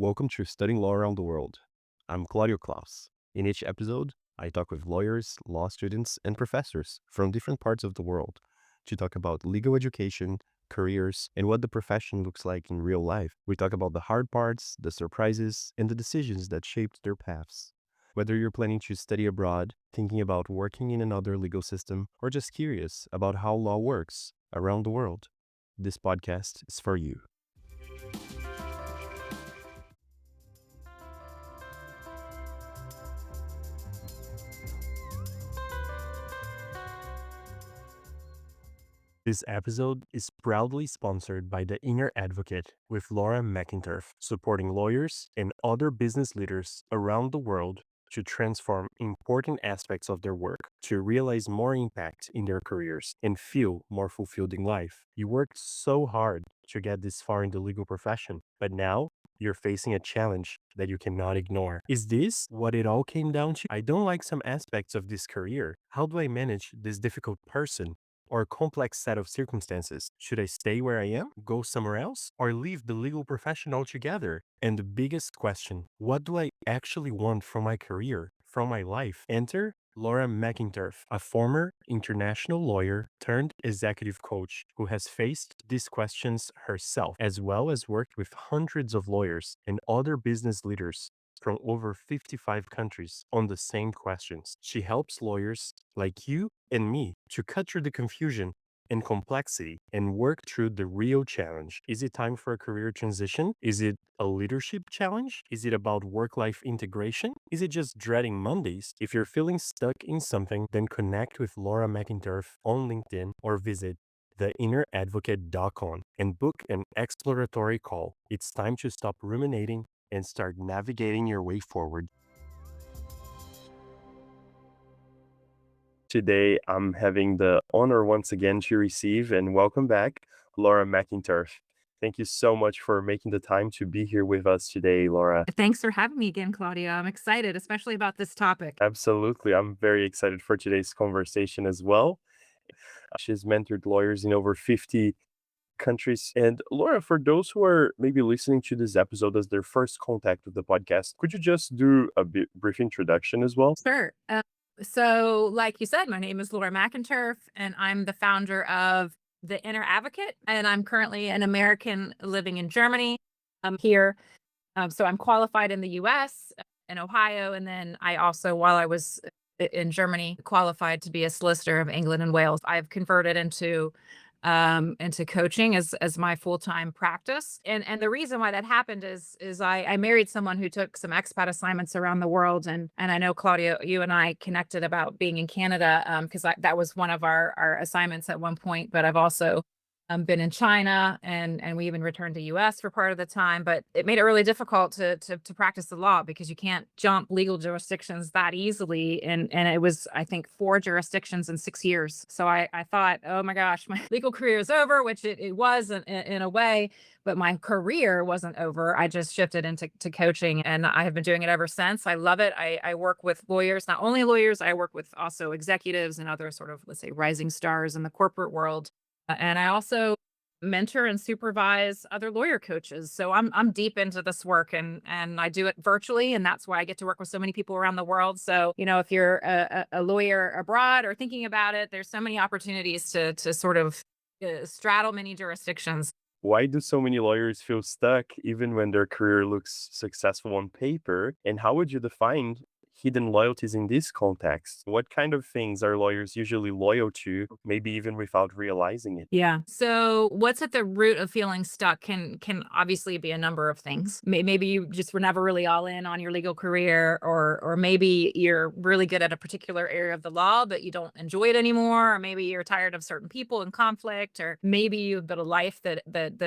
Welcome to Studying Law Around the World. I'm Claudio Klaus. In each episode, I talk with lawyers, law students, and professors from different parts of the world to talk about legal education, careers, and what the profession looks like in real life. We talk about the hard parts, the surprises, and the decisions that shaped their paths. Whether you're planning to study abroad, thinking about working in another legal system, or just curious about how law works around the world, this podcast is for you. This episode is proudly sponsored by The Inner Advocate with Lora McInturf, supporting lawyers and other business leaders around the world to transform important aspects of their work, to realize more impact in their careers, and feel more fulfilled in life. You worked so hard to get this far in the legal profession, but now you're facing a challenge that you cannot ignore. Is this what it all came down to? I don't like some aspects of this career. How do I manage this difficult person or a complex set of circumstances? Should I stay where I am, go somewhere else, or leave the legal profession altogether? And the biggest question, what do I actually want from my career, from my life? Enter Lora McInturf, a former international lawyer turned executive coach who has faced these questions herself, as well as worked with hundreds of lawyers and other business leaders from over 55 countries on the same questions. She helps lawyers like you and me to cut through the confusion and complexity and work through the real challenge. Is it time for a career transition? Is it a leadership challenge? Is it about work-life integration? Is it just dreading Mondays? If you're feeling stuck in something, then connect with Lora McInturf on LinkedIn or visit theinneradvocate.com and book an exploratory call. It's time to stop ruminating and start navigating your way forward. Today, I'm having the honor once again to receive and welcome back Lora McInturf. Thank you so much for making the time to be here with us today, Laura. Thanks for having me again, Claudia. I'm excited, especially about this topic. Absolutely. I'm very excited for today's conversation as well. She's mentored lawyers in over 50 countries. And Laura, for those who are maybe listening to this episode as their first contact with the podcast, could you just do a brief introduction as well? Sure. So, like you said, my name is Lora McInturf, and I'm the founder of The Inner Advocate, and I'm currently an American living in Germany. I'm here. So I'm qualified in the US, in Ohio, and then I also, while I was in Germany, qualified to be a solicitor of England and Wales. I've converted into coaching as my full-time practice. And the reason why that happened is I married someone who took some expat assignments around the world. And I know, Claudia, you and I connected about being in Canada, because that was one of our assignments at one point. But I've also been in China, and we even returned to US for part of the time. But it made it really difficult to practice the law because you can't jump legal jurisdictions that easily. And it was, I think, 4 jurisdictions in 6 years. So I thought, oh my gosh, my legal career is over, which it was in a way, but my career wasn't over. I just shifted into coaching, and I have been doing it ever since. I love it. I work with lawyers, not only lawyers, I work with also executives and other sort of, let's say, rising stars in the corporate world. And I also mentor and supervise other lawyer coaches. So I'm deep into this work, and I do it virtually, and that's why I get to work with so many people around the world. So, if you're a lawyer abroad or thinking about it, there's so many opportunities to sort of straddle many jurisdictions. Why do so many lawyers feel stuck even when their career looks successful on paper? And how would you define hidden loyalties in this context? What kind of things are lawyers usually loyal to, maybe even without realizing it? Yeah. So what's at the root of feeling stuck can obviously be a number of things. Maybe you just were never really all in on your legal career, or maybe you're really good at a particular area of the law, but you don't enjoy it anymore, or maybe you're tired of certain people and conflict, or maybe you've built a life that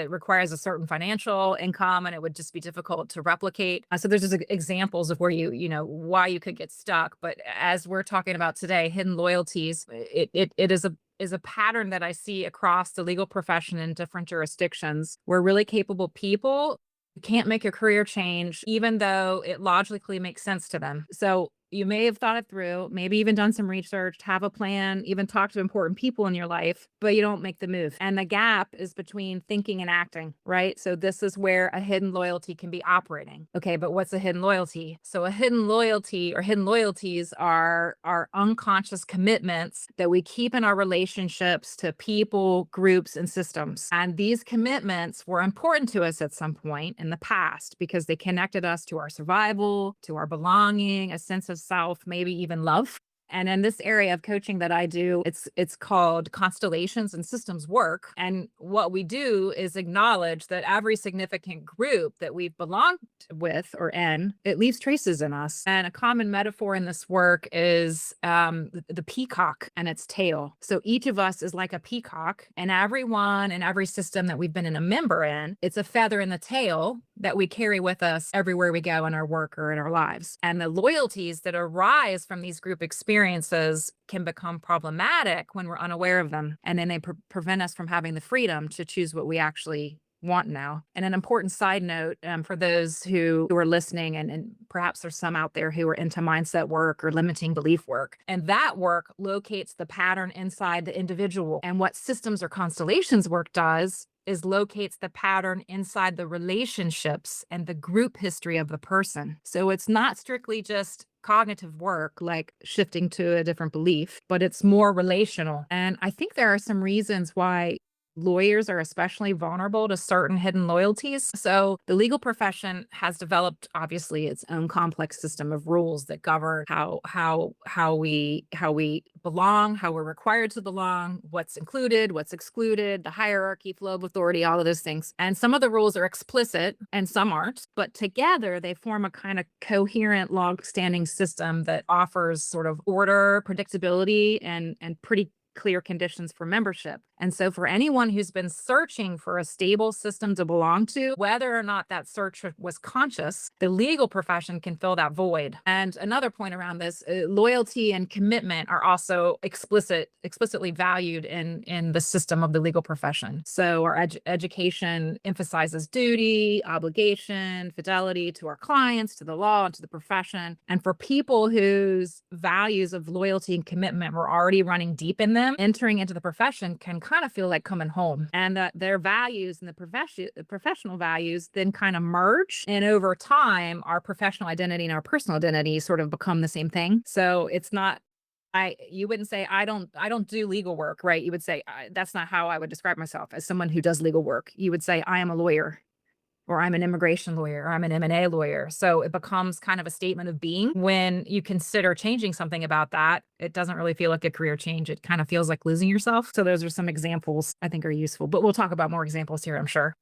requires a certain financial income, and it would just be difficult to replicate. So there's just examples of where why you could get stuck. But as we're talking about today, hidden loyalties, it is a pattern that I see across the legal profession in different jurisdictions, where really capable people can't make a career change, even though it logically makes sense to them. So you may have thought it through, maybe even done some research, have a plan, even talk to important people in your life, but you don't make the move. And the gap is between thinking and acting, right? So this is where a hidden loyalty can be operating. Okay, but what's a hidden loyalty? So a hidden loyalty or hidden loyalties are unconscious commitments that we keep in our relationships to people, groups, and systems. And these commitments were important to us at some point in the past because they connected us to our survival, to our belonging, a sense of self, maybe even love. And in this area of coaching that I do, it's called constellations and systems work. And what we do is acknowledge that every significant group that we've belonged with or in, it leaves traces in us. And a common metaphor in this work is the peacock and its tail. So each of us is like a peacock, and everyone and every system that we've been a member in, it's a feather in the tail that we carry with us everywhere we go in our work or in our lives. And the loyalties that arise from these group experiences can become problematic when we're unaware of them. And then they prevent us from having the freedom to choose what we actually want now. And an important side note for those who are listening, and perhaps there's some out there who are into mindset work or limiting belief work, and that work locates the pattern inside the individual. And what systems or constellations work does is locates the pattern inside the relationships and the group history of the person. So it's not strictly just cognitive work, like shifting to a different belief, but it's more relational. And I think there are some reasons why lawyers are especially vulnerable to certain hidden loyalties. So the legal profession has developed obviously its own complex system of rules that govern how we belong, how we're required to belong, what's included, what's excluded, the hierarchy, flow of authority, all of those things. And some of the rules are explicit and some aren't, but together they form a kind of coherent, long-standing system that offers sort of order, predictability, and pretty clear conditions for membership. And so for anyone who's been searching for a stable system to belong to, whether or not that search was conscious, the legal profession can fill that void. And another point around this, loyalty and commitment are also explicitly valued in the system of the legal profession. So our education emphasizes duty, obligation, fidelity to our clients, to the law, and to the profession. And for people whose values of loyalty and commitment were already running deep in them, entering into the profession can kind of feel like coming home, and that their values and the professional values then kind of merge. And over time, our professional identity and our personal identity sort of become the same thing. So it's not, you wouldn't say I don't do legal work, right? You would say that's not how I would describe myself as someone who does legal work. You would say I am a lawyer, or I'm an immigration lawyer, or I'm an M&A lawyer. So it becomes kind of a statement of being. When you consider changing something about that, it doesn't really feel like a career change. It kind of feels like losing yourself. So those are some examples I think are useful, but we'll talk about more examples here, I'm sure.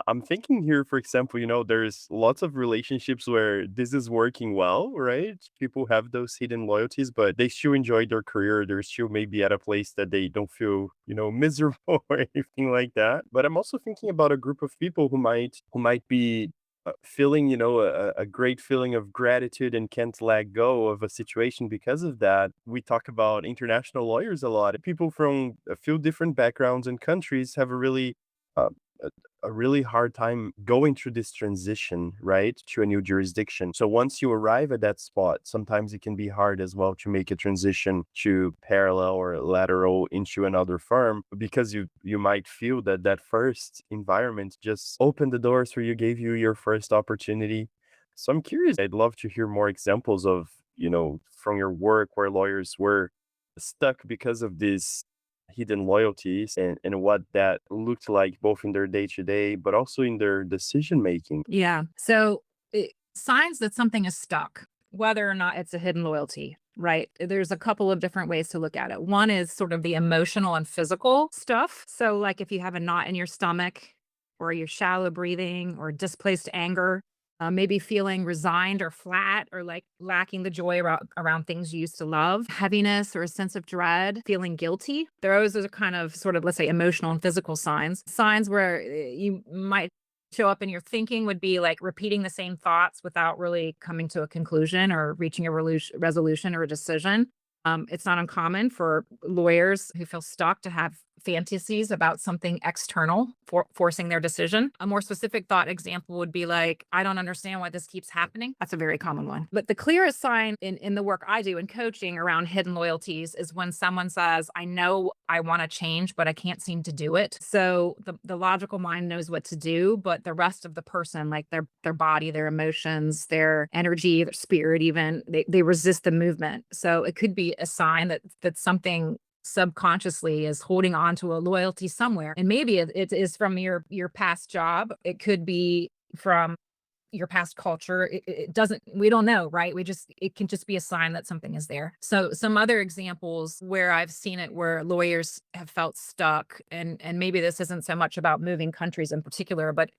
I'm thinking here, for example, there's lots of relationships where this is working well, right? People have those hidden loyalties, but they still enjoy their career. They're still maybe at a place that they don't feel, miserable or anything like that. But I'm also thinking about a group of people who might be feeling, a great feeling of gratitude and can't let go of a situation because of that. We talk about international lawyers a lot. People from a few different backgrounds and countries have uh, a a really hard time going through this transition, right, to a new jurisdiction. So once you arrive at that spot, sometimes it can be hard as well to make a transition to parallel or lateral into another firm because you might feel that that first environment just opened the doors for you, gave you your first opportunity. So I'm curious. I'd love to hear more examples of, from your work where lawyers were stuck because of this hidden loyalties and what that looked like both in their day to day, but also in their decision making. Yeah. So signs that something is stuck, whether or not it's a hidden loyalty, right? There's a couple of different ways to look at it. One is sort of the emotional and physical stuff. So, like if you have a knot in your stomach, or you're shallow breathing, or displaced anger, maybe feeling resigned or flat, or like lacking the joy around things you used to love, heaviness or a sense of dread, feeling guilty. Those are kind of sort of, let's say, emotional and physical signs. Signs where you might show up in your thinking would be like repeating the same thoughts without really coming to a conclusion or reaching a resolution or a decision. It's not uncommon for lawyers who feel stuck to have fantasies about something external forcing their decision. A more specific thought example would be like, I don't understand why this keeps happening. That's a very common one. But the clearest sign in the work I do in coaching around hidden loyalties is when someone says, I know I want to change, but I can't seem to do it. So the logical mind knows what to do, but the rest of the person, like their body, their emotions, their energy, their spirit, even they resist the movement. So it could be a sign that something subconsciously is holding on to a loyalty somewhere. And maybe it is from your past job. It could be from your past culture. It doesn't, we don't know, right? It can just be a sign that something is there. So some other examples where I've seen it where lawyers have felt stuck, and maybe this isn't so much about moving countries in particular, but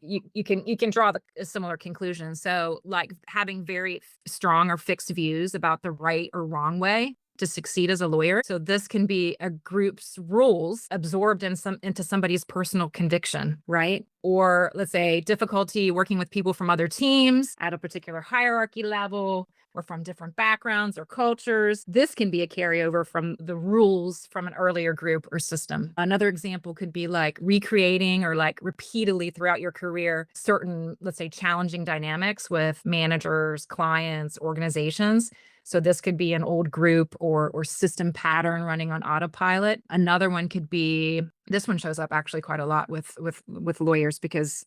you can draw a similar conclusion. So like having very strong or fixed views about the right or wrong way to succeed as a lawyer. So this can be a group's rules absorbed into somebody's personal conviction, right? Or let's say difficulty working with people from other teams at a particular hierarchy level or from different backgrounds or cultures. This can be a carryover from the rules from an earlier group or system. Another example could be like recreating or like repeatedly throughout your career certain, let's say, challenging dynamics with managers, clients, organizations. So this could be an old group or system pattern running on autopilot. Another one could be, this one shows up actually quite a lot with lawyers because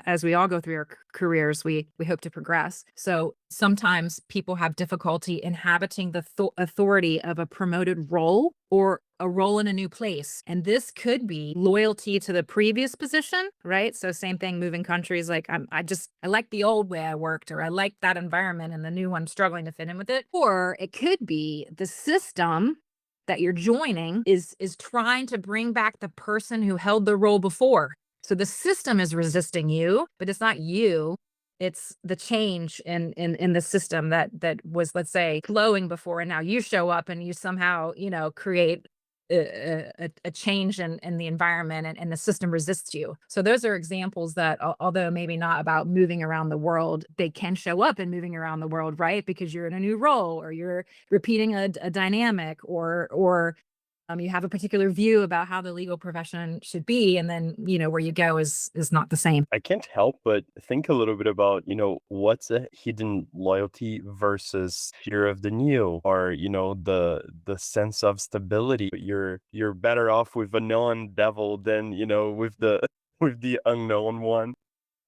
as we all go through our careers, we hope to progress. So sometimes people have difficulty inhabiting the authority of a promoted role or a role in a new place. And this could be loyalty to the previous position, right? So same thing, moving countries, like I like the old way I worked, or I like that environment and the new one struggling to fit in with it. Or it could be the system that you're joining is trying to bring back the person who held the role before. So the system is resisting you, but it's not you. It's the change in the system that was, let's say, flowing before, and now you show up and you somehow, create a change in the environment, and the system resists you. So those are examples that, although maybe not about moving around the world, they can show up in moving around the world, right? Because you're in a new role, or you're repeating a dynamic, or you have a particular view about how the legal profession should be, and then where you go is not the same. I can't help but think a little bit about, what's a hidden loyalty versus fear of the new, or, the sense of stability. You're better off with a known devil than, with the with the unknown one.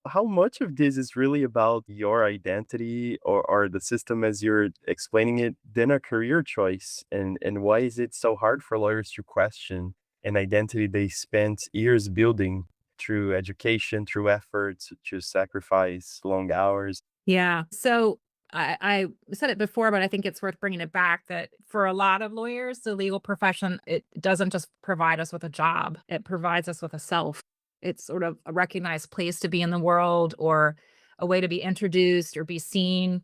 How much of this is really about your identity, or the system as you're explaining it, than a career choice? And why is it so hard for lawyers to question an identity they spent years building through education, through efforts, to sacrifice, long hours? Yeah. So I said it before, but I think it's worth bringing it back that for a lot of lawyers, the legal profession, it doesn't just provide us with a job, it provides us with a self. It's sort of a recognized place to be in the world, or a way to be introduced or be seen.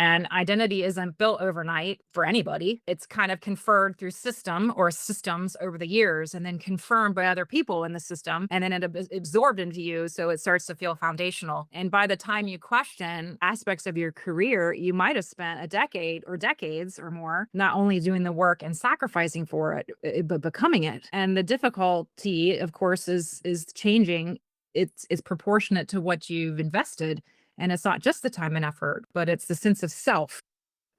And identity isn't built overnight for anybody. It's kind of conferred through system or systems over the years, and then confirmed by other people in the system, and then it absorbed into you. So it starts to feel foundational. And by the time you question aspects of your career, you might have spent a decade or decades or more not only doing the work and sacrificing for it, but becoming it. And the difficulty, of course, is changing. It's proportionate to what you've invested. And it's not just the time and effort, but it's the sense of self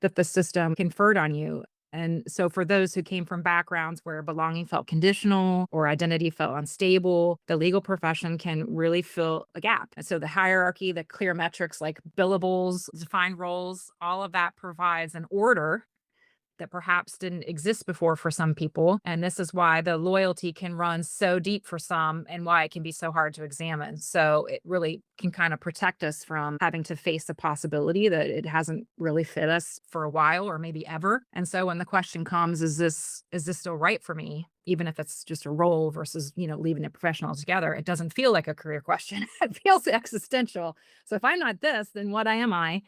that the system conferred on you. And so for those who came from backgrounds where belonging felt conditional or identity felt unstable, the legal profession can really fill a gap. And so the hierarchy, the clear metrics like billables, defined roles, all of that provides an order that perhaps didn't exist before for some people. And this is why the loyalty can run so deep for some, and why it can be so hard to examine. So it really can kind of protect us from having to face the possibility that it hasn't really fit us for a while, or maybe ever. And so when the question comes, is this still right for me? Even if it's just a role versus, leaving the profession altogether, it doesn't feel like a career question. It feels existential. So if I'm not this, then what am I?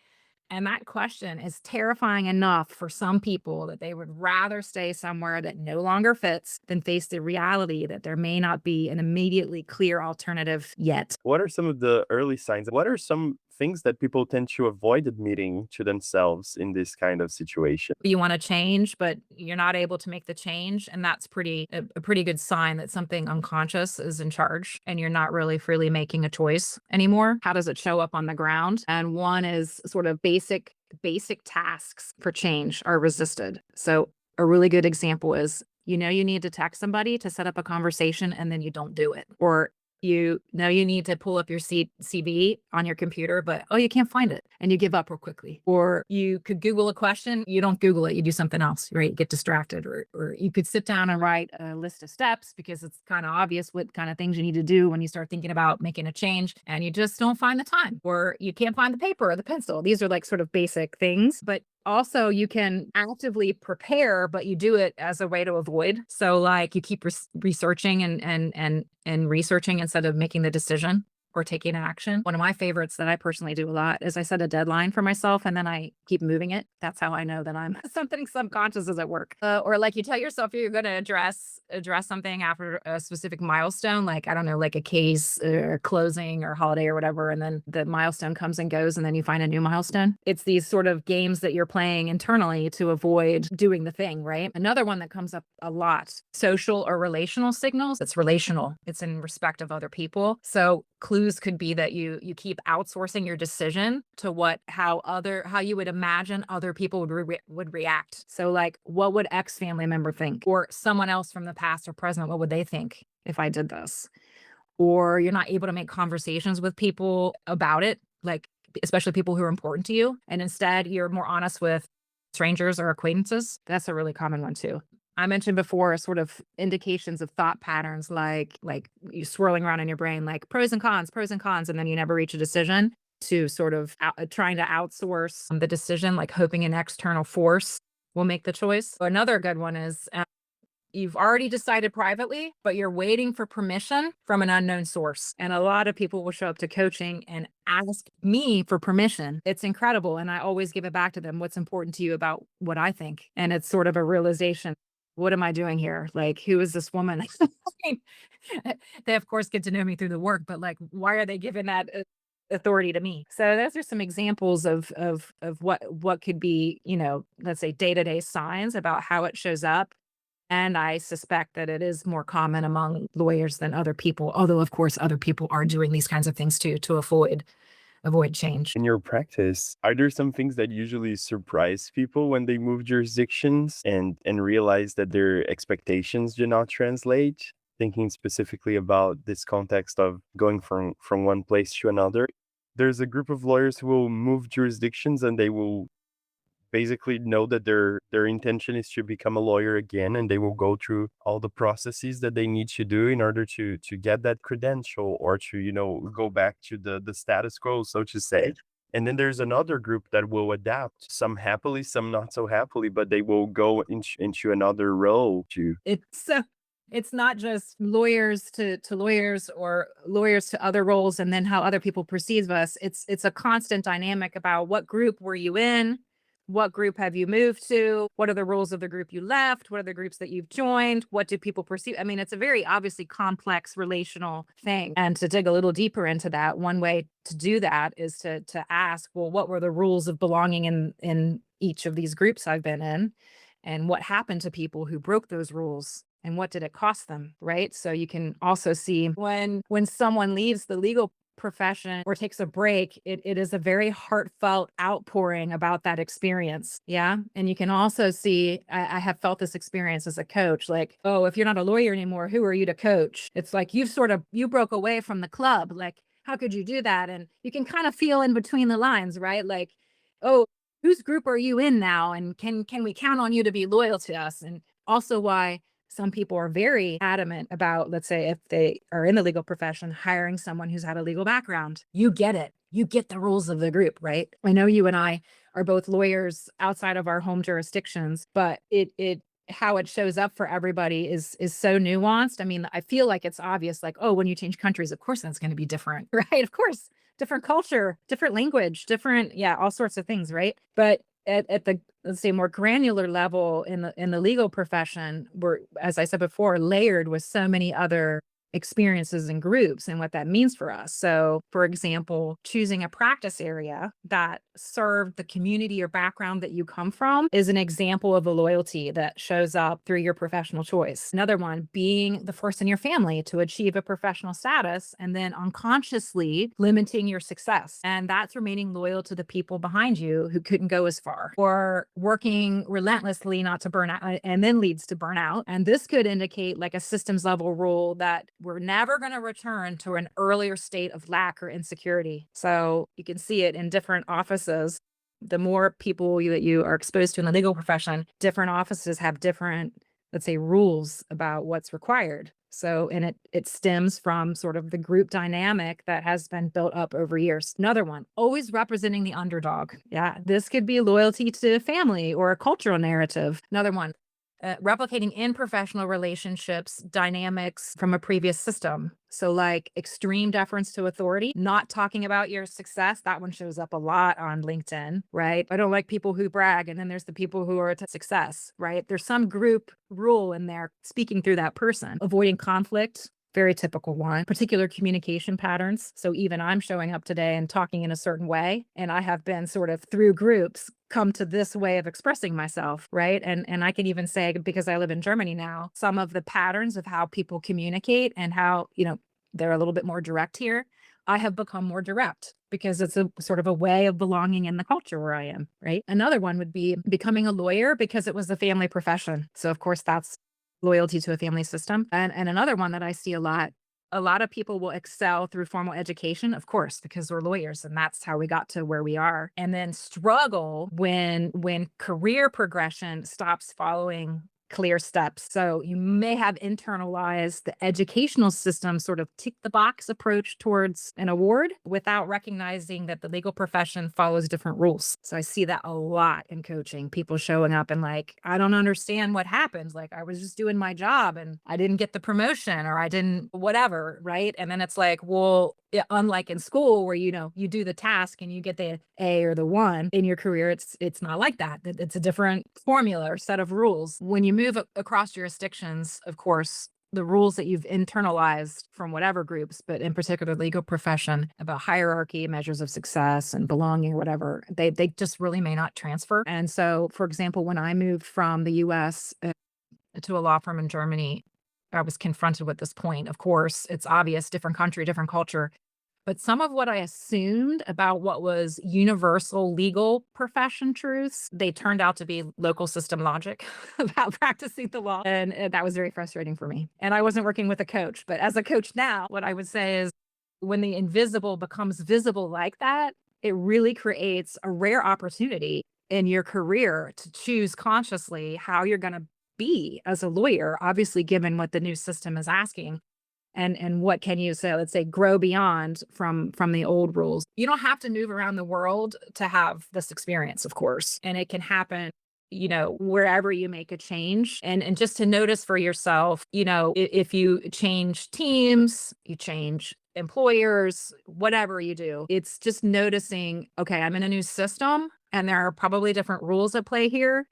And that question is terrifying enough for some people that they would rather stay somewhere that no longer fits than face the reality that there may not be an immediately clear alternative yet. What are some of the early signs? What are some things that people tend to avoid admitting to themselves in this kind of situation. You want to change, but you're not able to make the change. And that's a pretty good sign that something unconscious is in charge and you're not really freely making a choice anymore. How does it show up on the ground? And one is sort of basic tasks for change are resisted. So a really good example is, you need to text somebody to set up a conversation and then you don't do it. Or you know you need to pull up your CV on your computer, but you can't find it and you give up real quickly. Or you could Google a question, you don't Google it, you do something else, right? You get distracted. Or you could sit down and write a list of steps because it's kind of obvious what kind of things you need to do when you start thinking about making a change and you just don't find the time, or you can't find the paper or the pencil. These are like sort of basic things, but also you can actively prepare, but you do it as a way to avoid. So like you keep researching and researching instead of making the decision or taking action. One of my favorites that I personally do a lot is I set a deadline for myself and then I keep moving it. That's how I know that I'm something subconscious is at work. Or like you tell yourself you're going to address something after a specific milestone, like, I don't know, like a case or closing or holiday or whatever. And then the milestone comes and goes and then you find a new milestone. It's these sort of games that you're playing internally to avoid doing the thing, right? Another one that comes up a lot, social or relational signals. It's relational. It's in respect of other people. So clues could be that you keep outsourcing your decision to how you would imagine other people would react. So like, what would X family member think? Or someone else from the past or present, what would they think if I did this? Or you're not able to make conversations with people about it, like especially people who are important to you. And instead you're more honest with strangers or acquaintances. That's a really common one too. I mentioned before sort of indications of thought patterns, like you swirling around in your brain, like pros and cons, and then you never reach a decision, to sort of trying to outsource the decision, like hoping an external force will make the choice. Another good one is you've already decided privately, but you're waiting for permission from an unknown source. And a lot of people will show up to coaching and ask me for permission. It's incredible. And I always give it back to them. What's important to you about what I think? And it's sort of a realization. What am I doing here? Like, who is this woman? I mean, they of course get to know me through the work, but like, why are they giving that authority to me? So those are some examples of what could be, let's say day-to-day signs about how it shows up. And I suspect that it is more common among lawyers than other people, although of course other people are doing these kinds of things too to avoid change. In your practice, are there some things that usually surprise people when they move jurisdictions and realize that their expectations do not translate? Thinking specifically about this context of going from one place to another. There's a group of lawyers who will move jurisdictions and they will basically know that their intention is to become a lawyer again, and they will go through all the processes that they need to do in order to get that credential, or to go back to the status quo, so to say. And then there's another group that will adapt, some happily, some not so happily, but they will go into another role to. It's not just lawyers to lawyers or lawyers to other roles and then how other people perceive us. It's a constant dynamic about what group were you in? What group have you moved to? What are the rules of the group you left? What are the groups that you've joined? What do people perceive? I mean, it's a very obviously complex relational thing. And to dig a little deeper into that, one way to do that is to ask, well, what were the rules of belonging in each of these groups I've been in? And what happened to people who broke those rules? And what did it cost them, right? So you can also see when someone leaves the legal profession or takes a break, it is a very heartfelt outpouring about that experience. Yeah. And you can also see, I have felt this experience as a coach, like, oh, if you're not a lawyer anymore, who are you to coach? It's like you broke away from the club. Like, how could you do that? And you can kind of feel in between the lines, right? Like, oh, whose group are you in now? And can we count on you to be loyal to us? And also why some people are very adamant about, let's say, if they are in the legal profession, hiring someone who's had a legal background. You get it. You get the rules of the group, right? I know you and I are both lawyers outside of our home jurisdictions, but how it shows up for everybody is so nuanced. I mean, I feel like it's obvious, like, oh, when you change countries, of course that's going to be different, right? Of course, different culture, different language, different, all sorts of things, right? But at the, let's say, more granular level in the legal profession, we're, as I said before, layered with so many other experiences in groups and what that means for us. So, for example, choosing a practice area that served the community or background that you come from is an example of a loyalty that shows up through your professional choice. Another one, being the first in your family to achieve a professional status and then unconsciously limiting your success. And that's remaining loyal to the people behind you who couldn't go as far, or working relentlessly not to burn out and then leads to burnout. And this could indicate like a systems level rule that we're never going to return to an earlier state of lack or insecurity. So you can see it in different offices. The more people that you are exposed to in the legal profession, different offices have different, let's say, rules about what's required. So, and it stems from sort of the group dynamic that has been built up over years. Another one, always representing the underdog. Yeah, this could be loyalty to family or a cultural narrative. Another one, replicating in professional relationships dynamics from a previous system. So, like extreme deference to authority, not talking about your success. That one shows up a lot on LinkedIn, right? I don't like people who brag. And then there's the people who are to success, right? There's some group rule in there speaking through that person. Avoiding conflict, very typical one. Particular communication patterns. So even I'm showing up today and talking in a certain way, and I have been sort of through groups come to this way of expressing myself, right? And I can even say, because I live in Germany now, some of the patterns of how people communicate and how, they're a little bit more direct here. I have become more direct because it's a sort of a way of belonging in the culture where I am, right? Another one would be becoming a lawyer because it was a family profession. So of course that's loyalty to a family system. And another one that I see a lot of people will excel through formal education, of course, because we're lawyers and that's how we got to where we are. And then struggle when career progression stops following clear steps. So you may have internalized the educational system sort of tick the box approach towards an award without recognizing that the legal profession follows different rules. So I see that a lot in coaching, people showing up and like, I don't understand what happened. Like I was just doing my job and I didn't get the promotion or I didn't whatever, right? And then it's like, well, yeah, unlike in school where you do the task and you get the A or the 1 in your career, it's not like that. It's a different formula or set of rules. When you move across jurisdictions, of course, the rules that you've internalized from whatever groups, but in particular legal profession about hierarchy, measures of success and belonging, whatever, they just really may not transfer. And so, for example, when I moved from the US to a law firm in Germany, I was confronted with this point. Of course, it's obvious, different country, different culture. But some of what I assumed about what was universal legal profession truths, they turned out to be local system logic about practicing the law. And that was very frustrating for me. And I wasn't working with a coach. But as a coach now, what I would say is when the invisible becomes visible like that, it really creates a rare opportunity in your career to choose consciously how you're going to be as a lawyer, obviously, given what the new system is asking and what can you say, let's say, grow beyond from the old rules. You don't have to move around the world to have this experience, of course, and it can happen wherever you make a change and just to notice for yourself, if you change teams, you change employers, whatever you do, it's just noticing, okay, I'm in a new system and there are probably different rules at play here.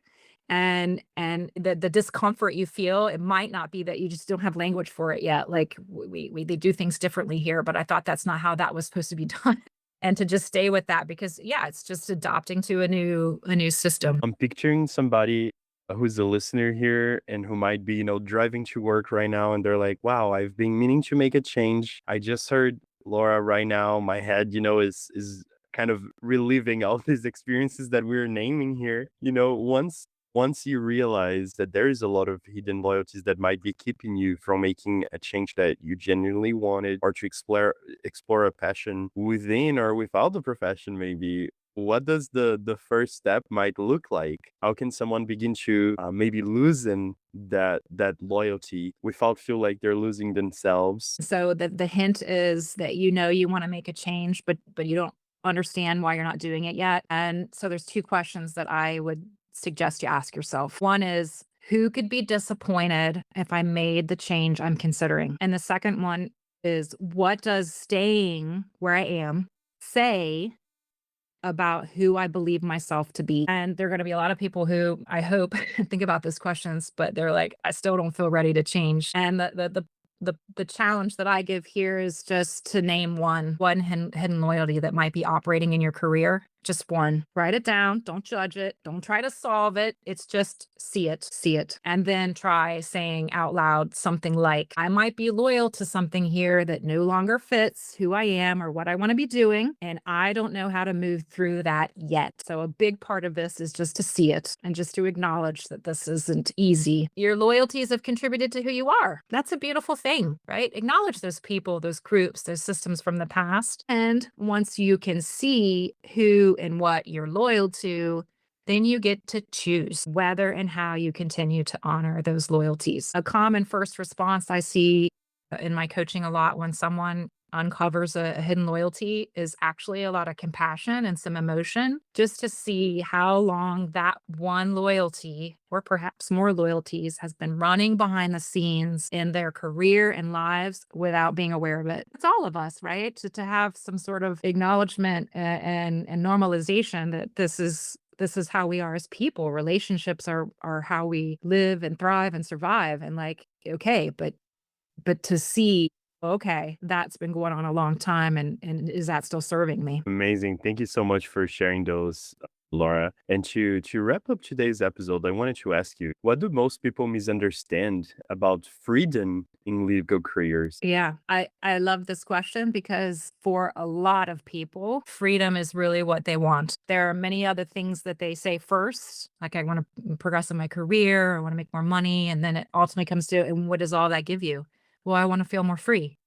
And the discomfort you feel, it might not be that you just don't have language for it yet. Like they do things differently here, but I thought that's not how that was supposed to be done. And to just stay with that because yeah, it's just adopting to a new system. I'm picturing somebody who's a listener here and who might be, driving to work right now and they're like, wow, I've been meaning to make a change. I just heard Laura right now. My head, is kind of reliving all these experiences that we're naming here. Once you realize that there is a lot of hidden loyalties that might be keeping you from making a change that you genuinely wanted or to explore a passion within or without the profession, maybe what does the first step might look like? How can someone begin to maybe loosen that loyalty without feel like they're losing themselves? So the hint is that you want to make a change, but you don't understand why you're not doing it yet. And so there's two questions that I would suggest you ask yourself. One is, who could be disappointed if I made the change I'm considering? And the second one is, what does staying where I am say about who I believe myself to be? And there are going to be a lot of people who I hope think about these questions, but they're like, I still don't feel ready to change. And The challenge that I give here is just to name one hidden loyalty that might be operating in your career. Just one. Write it down. Don't judge it. Don't try to solve it. It's just see it. And then try saying out loud something like, I might be loyal to something here that no longer fits who I am or what I want to be doing. And I don't know how to move through that yet. So a big part of this is just to see it and just to acknowledge that this isn't easy. Your loyalties have contributed to who you are. That's a beautiful thing, right? Acknowledge those people, those groups, those systems from the past. And once you can see who and what you're loyal to, then you get to choose whether and how you continue to honor those loyalties. A common first response I see in my coaching a lot when someone uncovers a hidden loyalty is actually a lot of compassion and some emotion just to see how long that one loyalty or perhaps more loyalties has been running behind the scenes in their career and lives without being aware of it. It's all of us, right? To have some sort of acknowledgement and normalization that this is how we are as people. Relationships are how we live and thrive and survive. And like, okay, but to see, okay, that's been going on a long time, and is that still serving me? Amazing. Thank you so much for sharing those, Laura. And to wrap up today's episode, I wanted to ask you, what do most people misunderstand about freedom in legal careers? Yeah, I love this question because for a lot of people, freedom is really what they want. There are many other things that they say first, like I want to progress in my career, I want to make more money, and then it ultimately comes to, and what does all that give you? Well, I want to feel more free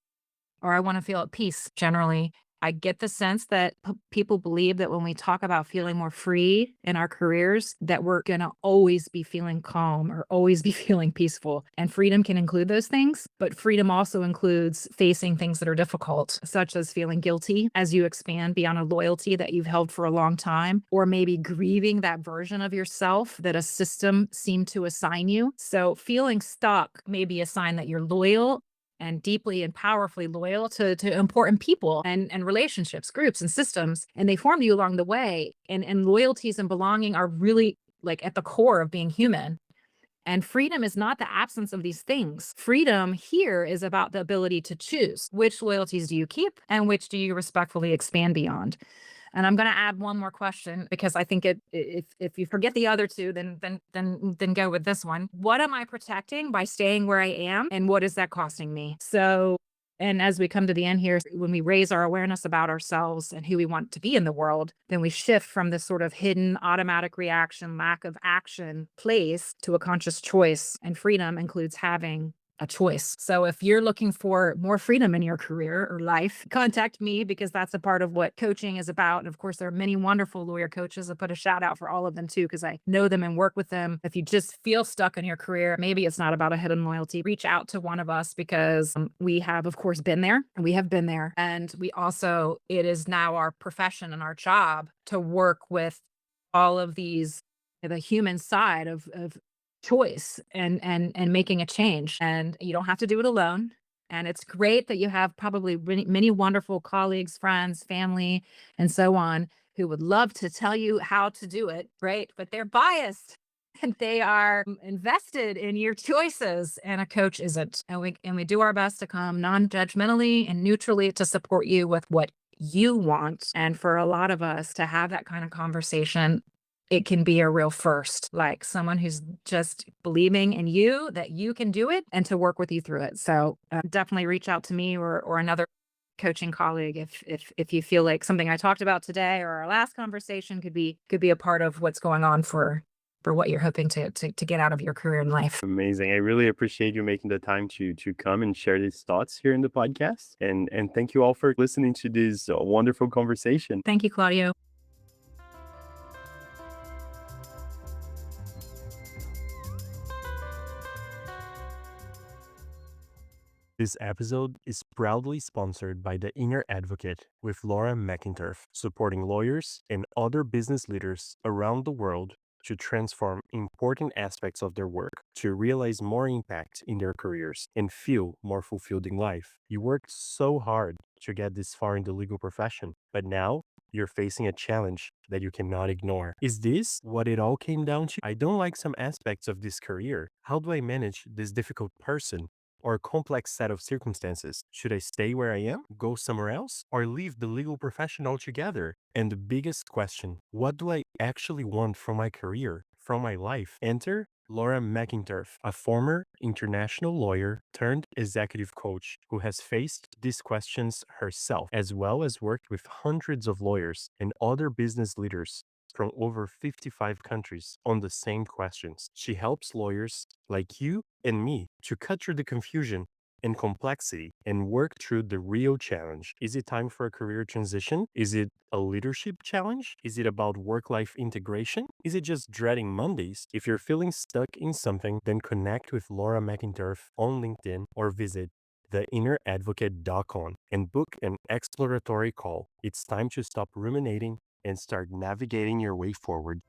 or I want to feel at peace generally. I get the sense that people believe that when we talk about feeling more free in our careers, that we're going to always be feeling calm or always be feeling peaceful. And freedom can include those things, but freedom also includes facing things that are difficult, such as feeling guilty as you expand beyond a loyalty that you've held for a long time, or maybe grieving that version of yourself that a system seemed to assign you. So feeling stuck may be a sign that you're loyal and deeply and powerfully loyal to important people and relationships, groups and systems. And they formed you along the way. And loyalties and belonging are really like at the core of being human. And freedom is not the absence of these things. Freedom here is about the ability to choose which loyalties do you keep and which do you respectfully expand beyond. And I'm going to add one more question because I think if you forget the other two, then go with this one. What am I protecting by staying where I am, and what is that costing me? So, and as we come to the end here, when we raise our awareness about ourselves and who we want to be in the world, then we shift from this sort of hidden automatic reaction, lack of action place to a conscious choice. And freedom includes having a choice. So if you're looking for more freedom in your career or life, contact me because that's a part of what coaching is about. And of course, there are many wonderful lawyer coaches. I put a shout out for all of them too, because I know them and work with them. If you just feel stuck in your career, maybe it's not about a hidden loyalty, reach out to one of us because we have, of course, been there and we have been there. And we also, it is now our profession and our job to work with all of these, the human side of choice and making a change, and you don't have to do it alone. And it's great that you have probably many wonderful colleagues, friends, family, and so on who would love to tell you how to do it, right? But they're biased and they are invested in your choices, and a coach isn't. And we do our best to come non-judgmentally and neutrally to support you with what you want. And for a lot of us to have that kind of conversation, it can be a real first, like someone who's just believing in you that you can do it and to work with you through it. So definitely reach out to me or another coaching colleague if you feel like something I talked about today or our last conversation could be a part of what's going on for what you're hoping to get out of your career in life. Amazing. I really appreciate you making the time to come and share these thoughts here in the podcast. And thank you all for listening to this wonderful conversation. Thank you, Claudio. This episode is proudly sponsored by The Inner Advocate with Lora McInturf, supporting lawyers and other business leaders around the world to transform important aspects of their work, to realize more impact in their careers, and feel more fulfilled in life. You worked so hard to get this far in the legal profession, but now you're facing a challenge that you cannot ignore. Is this what it all came down to? I don't like some aspects of this career. How do I manage this difficult person? or a complex set of circumstances. Should I stay where I am, go somewhere else, or leave the legal profession altogether? And the biggest question, what do I actually want from my career, from my life? Enter Lora McInturf, a former international lawyer turned executive coach who has faced these questions herself, as well as worked with hundreds of lawyers and other business leaders from over 55 countries on the same questions. She helps lawyers like you and me to cut through the confusion and complexity and work through the real challenge. Is it time for a career transition? Is it a leadership challenge? Is it about work-life integration? Is it just dreading Mondays? If you're feeling stuck in something, then connect with Lora McInturf on LinkedIn or visit theinneradvocate.com and book an exploratory call. It's time to stop ruminating and start navigating your way forward.